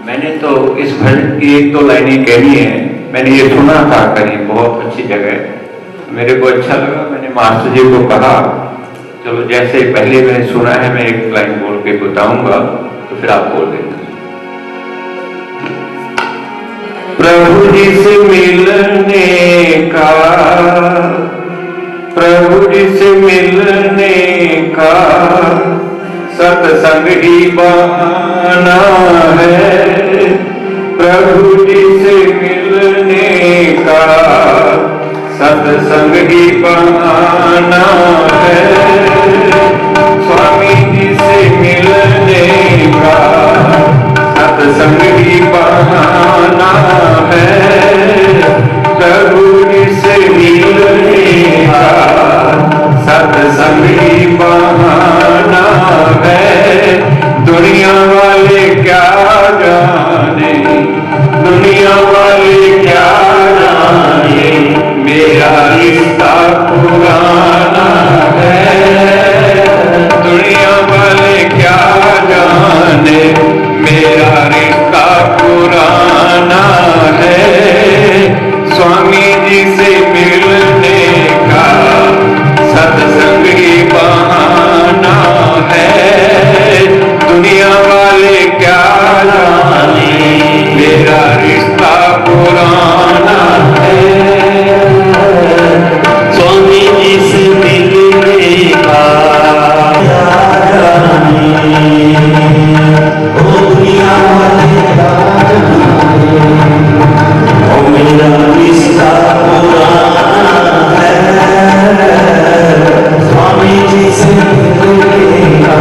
मैंने तो इस भजन की एक दो लाइनें कहनी है। मैंने ये सुना था कहीं बहुत अच्छी जगह, मेरे को अच्छा लगा। मैंने मास्टर जी को कहा चलो जैसे पहले मैंने सुना है मैं एक लाइन बोल के बताऊंगा तो फिर आप बोल देना। प्रभु जी से मिलने का, प्रभु जी से मिलने का सत्संग ही बहाना है। प्रभु जी से मिलने का सत्संग ही बहाना है। स्वामी जी से मिलने का सत्संग ही बहाना है। प्रभु जी से मिलने का सत्संग ही बहाना है। दुनिया वाले क्या जाने, दुनिया वाले क्या जाने, मेरा रिश्ता पुराना है। दुनिया वाले क्या जाने, मेरा रिश्ता पुराना है। स्वामी जी से मिलने का सत्संग ही बहाना है। दुनिया वाले क्या जाने, मेरा रिश्ता पुराना है। स्वामी जी से मिलने का दुनिया वाले मेरा रिश्ता पुराना है। स्वामी जी से मिलने का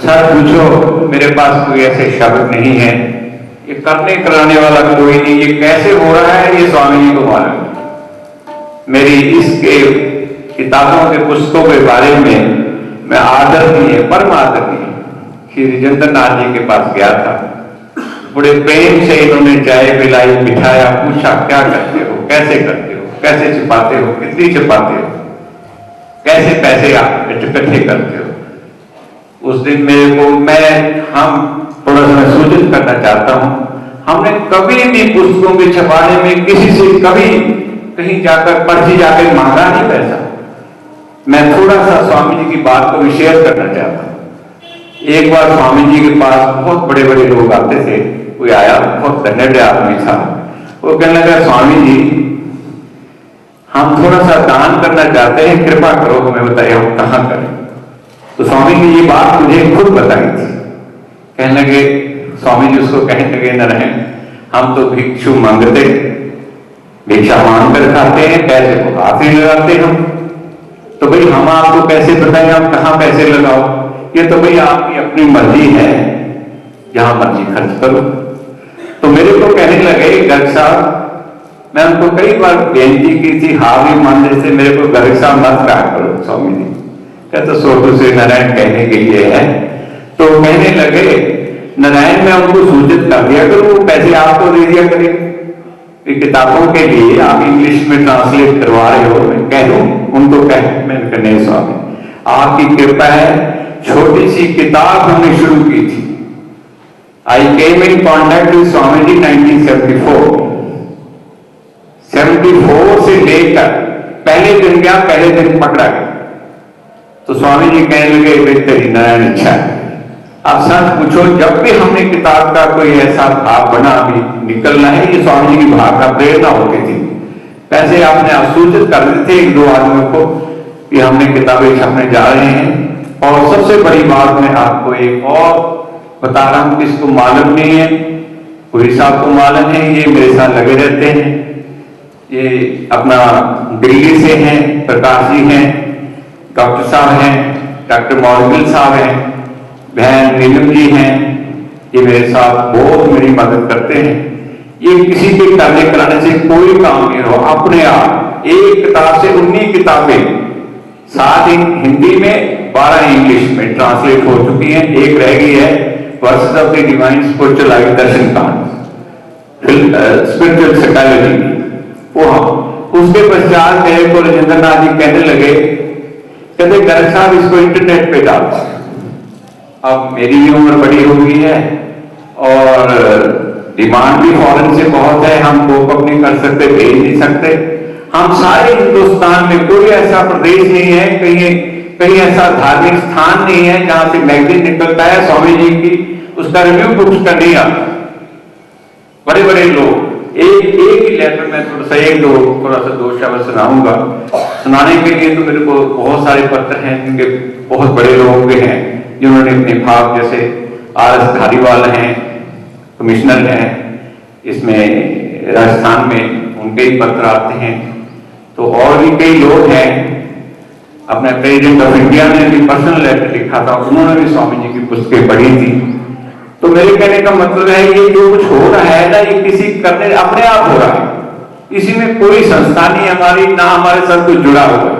सर पूछो, मेरे पास कोई ऐसे शब्द नहीं है, ये करने कराने वाला कोई नहीं, ये कैसे हो रहा है ये स्वामी जी को मालूम। मेरी इसके किताबों के पुस्तकों के बारे में मैं आदरणीय परम आदरणीय श्री राजेंद्र नाथ जी के पास गया था। बड़े प्रेम से इन्होंने चाय पिलाई, बिठाया, पूछा क्या करते हो, कैसे करते हो, कैसे छिपाते हो, कितनी छिपाते हो, कैसे पैसे आप इकट्ठे करते हो। उस दिन मेरे को हम थोड़ा सा सूचित करना चाहता हूं, हमने कभी भी पुस्तकों के छपाने में किसी से कभी कहीं जाकर पर्ची जाकर मांगा नहीं पैसा। मैं थोड़ा सा स्वामी जी की बात को भी शेयर करना चाहता हूं। एक बार स्वामी जी के पास बहुत बड़े बड़े लोग आते थे, कोई आया, बहुत धन्य आदमी था, वो कहने लगा स्वामी जी हम थोड़ा सा दान करना चाहते हैं, कृपा करो हमें बताइए हम कहां करें। तो स्वामी जी ये बात मुझे खुद बताई थी। कहने लगे, स्वामी जी उसको कहने लगे, नारायण हम तो भिक्षु मांगते, भिक्षा मांग कर खाते हैं, पैसे को हाथ नहीं लगाते हम, तो भाई हम आपको कैसे बताएं आप कहां पैसे लगाओ, ये तो भाई आपकी अपनी मर्जी है, जहां मर्जी खर्च करो। तो मेरे को कहने लगे गर्ग साहब, मैं उनको कई बार बेनती की थी, हावी मानने से मेरे को गर्ग साहब मत कहा करो स्वामी जी, कहते सोटू से नारायण कहने के लिए है। तो कहने लगे नारायण मैं उनको सूचित कर दिया करूं, वो पैसे आपको दे दिया करें किताबों के लिए, आप इंग्लिश में ट्रांसलेट करवा रहे हो, मैं कह दूं उनको कह, मैंने कहा नहीं स्वामी आपकी कृपा है, छोटी सी किताब हमने शुरू की थी। आई केम in contact with Swami ji 1974 से लेकर पहले दिन गया, पहले दिन पकड़ा गया। तो स्वामी जी कहने लगे तेरी नारायण इच्छा है। अब सच पूछो, जब भी हमने किताब का कोई ऐसा भाव बना अभी निकलना है, ये स्वामी जी की भावना प्रेरणा होती थी। पैसे आपने सूचित कर देते थे एक दो आदमियों को कि हमने किताबें छपने जा रहे हैं। और सबसे बड़ी बात मैं आपको एक और बता रहा हूं, किसको मालूम नहीं है, कोई साहब को मालूम है, ये मेरे साथ लगे रहते हैं, ये अपना दिल्ली से हैं, प्रकाश जी हैं, डॉक्टर साहब हैं, डॉक्टर मौलवी साहब हैं, बहन नीलम जी हैं, ये मेरे साथ बहुत मेरी मदद करते हैं। ये किसी के करने कराने से कोई काम नहीं हो, अपने आप एक किताब से 19 किताबें, 7 हिंदी में 12 इंग्लिश में ट्रांसलेट हो चुकी हैं, एक रह गई है verses of the divine spiritual life दर्शन कांड, स्पिरिचुअल साइकोलॉजी वो उसके पश्चात मेरे को राजेंद्र नाथ जी कहने लगे, कहते गर्ग साहब इसको इंटरनेट पे डाल। अब मेरी भी उम्र बड़ी हो गई है और डिमांड भी फॉरेन से बहुत है, हम कोप अप नहीं कर सकते, भेज नहीं सकते। हम सारे हिंदुस्तान में कोई ऐसा प्रदेश नहीं है, कहीं ऐसा धार्मिक स्थान नहीं है जहां से मैगजीन निकलता है स्वामी जी की, उसका रिव्यू बुक्स का नहीं आता। बड़े बड़े लोग एक ही लेटर में थोड़ा सा दो शब्द सुनाऊंगा। सुनाने के लिए तो मेरे को बहुत सारे पत्र हैं जिनके बहुत बड़े लोगों के हैं, जिन्होंने अपने भाव, जैसे RS धारीवाल हैं, कमिश्नर हैं इसमें राजस्थान में, उनके ही पत्र आते हैं। तो और भी कई लोग हैं, अपने प्रेसिडेंट ऑफ इंडिया ने भी पर्सनल लेटर लिखा था, उन्होंने भी स्वामी जी की पुस्तकें पढ़ी थी। तो मेरे कहने का मतलब है ये जो कुछ हो रहा है ना, ये किसी करने अपने आप हो रहा है, इसी में कोई संस्था नहीं हमारी, ना हमारे साथ कुछ जुड़ा हुआ है।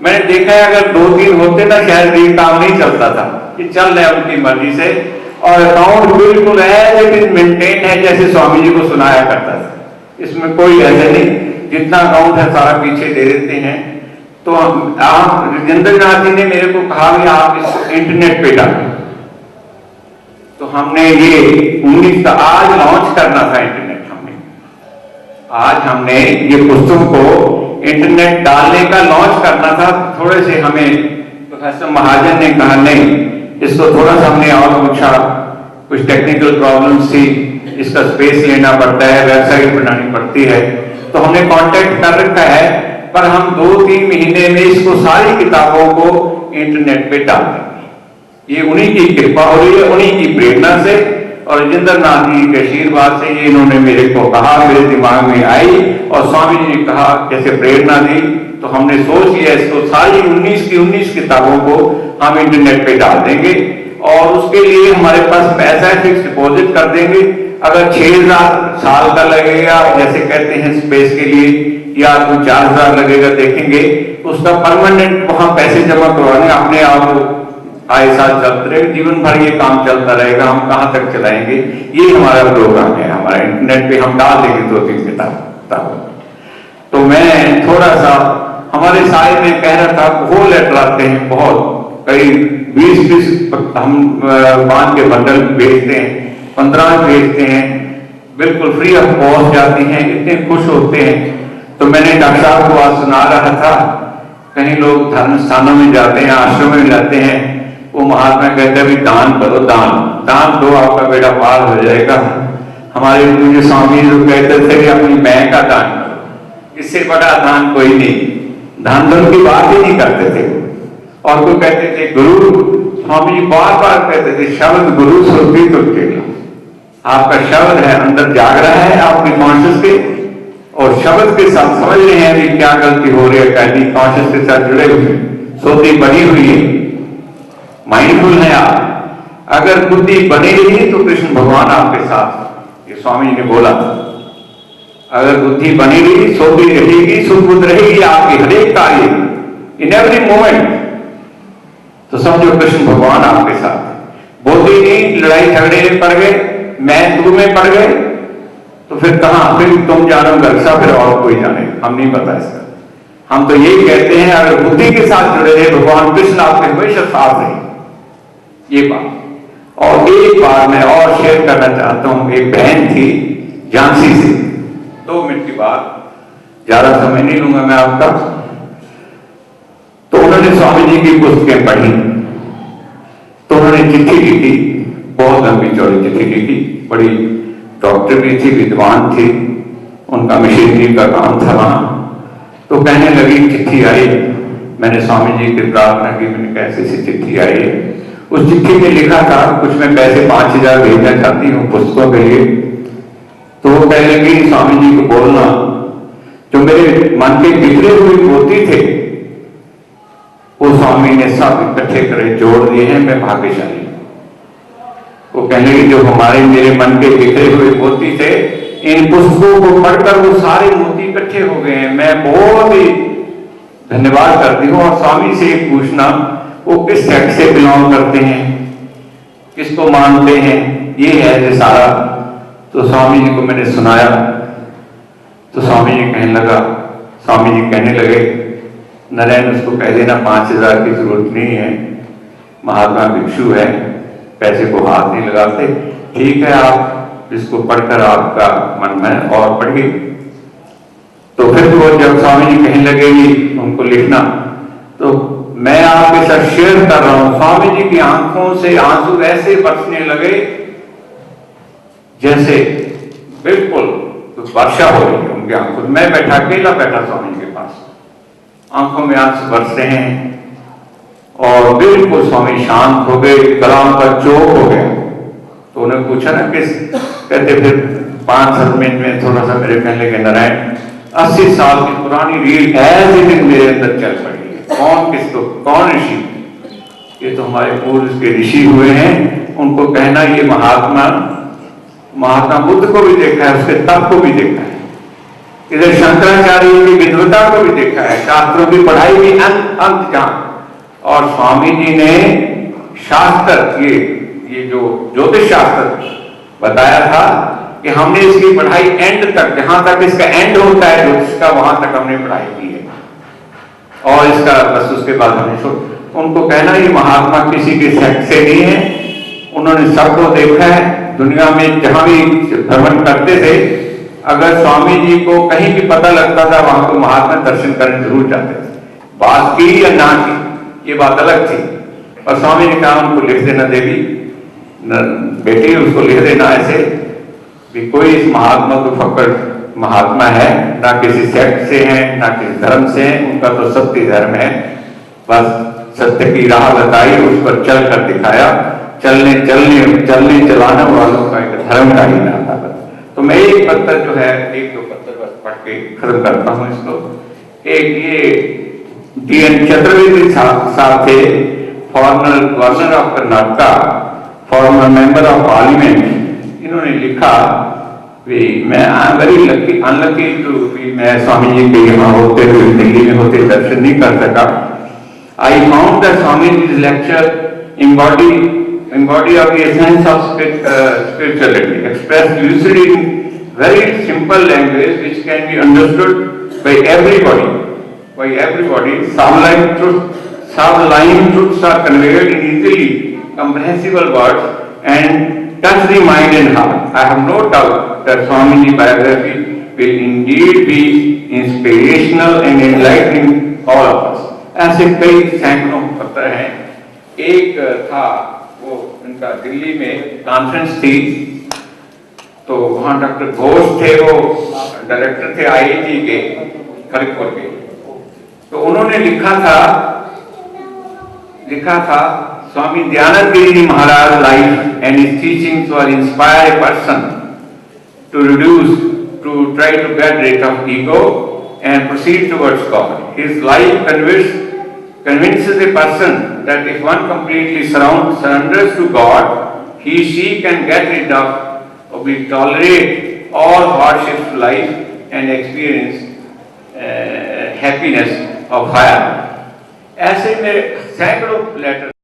मैंने देखा है अगर 2-3 होते ना शायद ये काम नहीं चलता था, ये चल रहा है उनकी मर्जी से, और अकाउंट बिल्कुल है लेकिन मेंटेन है जैसे स्वामी जी को सुनाया करता था। इसमें कोई ऐसे नहीं, जितना अकाउंट है सारा पीछे दे देते हैं। तो आप राजेंद्र नाथ जी ने मेरे को कहा कि आप इसको इंटरनेट पे डालें, तो हमने ये 19 आज लॉन्च करना था इंटरनेट, आज हमने ये पुस्तक को इंटरनेट डालने का लॉन्च करना था। थोड़े से हमें प्रोफेसर महाजन ने कहा नहीं, इसको थोड़ा सा हमने और पूछा, कुछ टेक्निकल प्रॉब्लम्स थी, इसका स्पेस लेना पड़ता है, वेबसाइट बनानी पड़ती है, तो हमने कांटेक्ट कर रखा है, पर हम 2-3 महीने में इसको सारी किताबों को इंटरनेट पे डाल देंगे। ये उन्हीं की कृपा हो रही है, उन्हीं की प्रेरणा से और राजेंद्र नाथ जी के आशीर्वाद से ये इन्होंने मेरे को कहा, मेरे दिमाग में आई और स्वामी जी ने कहा, जैसे प्रेरणा दी, तो हमने सोच लिया इसको सारी 19 की 19 किताबों को हम इंटरनेट पे डाल देंगे और उसके लिए हमारे पास पैसा है, फिक्स डिपॉजिट कर देंगे। अगर 6,000 साल का लगेगा जैसे कहते हैं स्पेस के लिए, या तो 4,000 लगेगा, देखेंगे उसका परमानेंट वहां पैसे जमा करवाने, अपने आप आए साल चलते रहे, जीवन भर ये काम चलता रहेगा। हम कहां तक चलाएंगे? ये हमारा प्रोग्राम है, हमारा इंटरनेट पे हम डाल देंगे 2-3 किताब। तो मैं थोड़ा सा हमारे साइड में कह रहा था, वो लेटर आते हैं बहुत, करीब 20-20 हम बांध के बंडल भेजते हैं, 15 भेजते हैं, बिल्कुल फ्री ऑफ कॉस्ट जाती हैं, इतने खुश होते हैं। तो मैंने डॉक्टर साहब को आज सुना रहा था, कहीं लोग धर्म स्थानों में जाते हैं, आश्रम में जाते हैं, वो महात्मा कहते हैं भी दान करो, दान दो, आपका बेड़ा पार हो जाएगा। हमारे पूज्य स्वामी जो कहते थे कि अपनी मैं का दान करो, इससे बड़ा दान कोई नहीं। धन धन की बात ही नहीं करते थे। और कोई कहते थे गुरु, स्वामी जी बार बार कहते थे शब्द गुरु सुरभि तुझे, आपका शब्द है अंदर जाग रहा है आपके कॉन्शियस के, और शब्द के साथ समझ रहे हैं अभी क्या गलती हो रही है, कैसी कॉन्शियस के साथ जुड़े हुए, सोती बनी हुई है, माइंडफुल है आप। अगर बुद्धि बनी रही तो कृष्ण भगवान आपके साथ, ये स्वामी जी ने बोला। अगर बुद्धि बनी रही, सोती रहेगी, सुबुद्ध रहेगी आपकी हरेक कार्य, इन एवरी मोमेंट, तो समझो कृष्ण भगवान आपके साथ। बुद्धि नहीं, लड़ाई झगड़े में पड़ गए, मैं तू में पड़ गए, तो फिर कहां, फिर तुम जानो गरसा, फिर और कोई जाने, हम नहीं पता इसका। हम तो यही कहते हैं अगर बुद्धि के साथ जुड़े रहे भगवान कृष्ण आपके हमेशा साथ रहे, ये बात। और एक बात मैं और शेयर करना चाहता हूं, एक बहन थी झांसी से, 2 मिनट की बात, ज्यादा समय नहीं लूंगा मैं आपका। तो उन्होंने स्वामी जी की पुस्तकें पढ़ी, तो उन्होंने चिट्ठी लिखी, बहुत लंबी चौड़ी चिट्ठी लिखी, बड़ी डॉक्टर भी थी, विद्वान थी, उनका मिशनरी का काम था वहां। तो कहने लगी चिट्ठी आई, मैंने स्वामी जी की प्रार्थना की, मैंने कैसे सी चिट्ठी आई है। उस चिट्ठी में लिखा था कुछ मैं पैसे 5,000 भेजना चाहती हूँ पुस्तकों के लिए। तो वो कहने लगी स्वामी जी को बोलना, जो मेरे मन के बिखरे हुए मोती थे वो स्वामी ने सब इकट्ठे करे जोड़ दिए हैं, मैं भाग्यशाली। वो कहने लगी जो हमारे मेरे मन के बिखरे हुए मोती थे, इन पुस्तकों को पढ़कर वो सारे मोती इकट्ठे हो गए हैं, मैं बहुत ही धन्यवाद करती हूँ। और स्वामी से एक पूछना, वो किस सेक्ट से बिलोंग करते हैं, किसको मानते हैं, ये है जो सारा। तो स्वामी जी को मैंने सुनाया, तो स्वामी जी कहने लगे नारायण उसको कह देना 5,000 की जरूरत नहीं है, महात्मा भिक्षु है, पैसे को हाथ नहीं लगाते, ठीक है आप इसको पढ़कर आपका मन में और पढ़िए। तो फिर वो जब स्वामी जी कहने लगेगी उनको लिखना, तो मैं आपके साथ शेयर कर रहा हूं, स्वामी जी की आंखों से आंसू ऐसे बरसने लगे जैसे बिल्कुल वर्षा हो रही है उनकी आंखों। मैं अकेला बैठा स्वामी जी के पास, आंखों में आंसू बरस रहे हैं और बिल्कुल स्वामी शांत हो गए, कलाम का चौक हो गया। तो उन्हें पूछा ना किस, कहते फिर 5-7 मिनट में थोड़ा सा मेरे कहने लगे नारायण 80 साल की पुरानी रील एज इट इज मेरे अंदर चल पड़ी है। कौन ऋषि? ये तो हमारे पूर्व के ऋषि हुए हैं, उनको कहना ये महात्मा बुद्ध को भी देखा है, उसके तप को भी देखा है, इधर शंकराचार्य की विद्वता को भी देखा है, शास्त्रों की पढ़ाई भी अंत जान। और स्वामी जी ने शास्त्र, ये जो ज्योतिष शास्त्र बताया था कि हमने इसकी पढ़ाई एंड तक, जहां तक इसका एंड होता है ज्योतिष का, वहां तक हमने पढ़ाई की है। और इसका बस उसके बाद हमने उनको कहना ये महात्मा किसी के सेक्ट से नहीं है, उन्होंने सबको देखा है दुनिया में, जहां भी भ्रमण करते थे, अगर स्वामी जी को कहीं भी पता लगता था वहां को महात्मा दर्शन करने जरूर जाते थे। बात की या ना की ये बात अलग थी, और स्वामी ने कहा उनको लिख देना देवी बेटी, उसको लिख देना ऐसे कि कोई इस महात्मा को फकड़ महात्मा है, ना किसी सेक्ट से है ना किसी धर्म से है, उनका तो सत्य धर्म है, बस सत्य की राह बताई, उस पर चल कर दिखाया, चलने चलाने वालों का एक धर्म का ही नाता। तो मैं एक पत्थर जो है, 1-2 पत्थर बस पढ़ के खत्म करता हूँ इसको। एक ये DN चतुर्वेदी साहब थे, former governor of Karnataka, former member of parliament, इन्होंने लिखा कि मैं I am very lucky unlucky too भी मैं स्वामी जी के यहाँ होते हुए दिल्ली में होते दर्शन नहीं कर सका। आई फाउंड दैट स्वामी जी's lecture embody of the essence of spirituality, expressed lucidly in very simple language which can be understood by everybody. Sublime truths are conveyed in easily comprehensible words and touch the mind and heart. I have no doubt that Swamiji biography will indeed be inspirational and enlightening all of us. ऐसे कई सैकड़ों पत्र हैं। एक था वो उनका दिल्ली में कॉन्फ्रेंस थी, तो वहाँ डॉक्टर घोष थे, वो डायरेक्टर थे आईआईटी के खड़गपुर के। तो उन्होंने लिखा था Swami Dayanand Giri ji Maharaj life and his teachings were inspire a person to try to get rid of ego and proceed towards God. His life convinces a person that if one completely surrenders to God, she can get rid of we tolerate all hardships of life and experience happiness of fire. ऐसे में सैकड़ों letter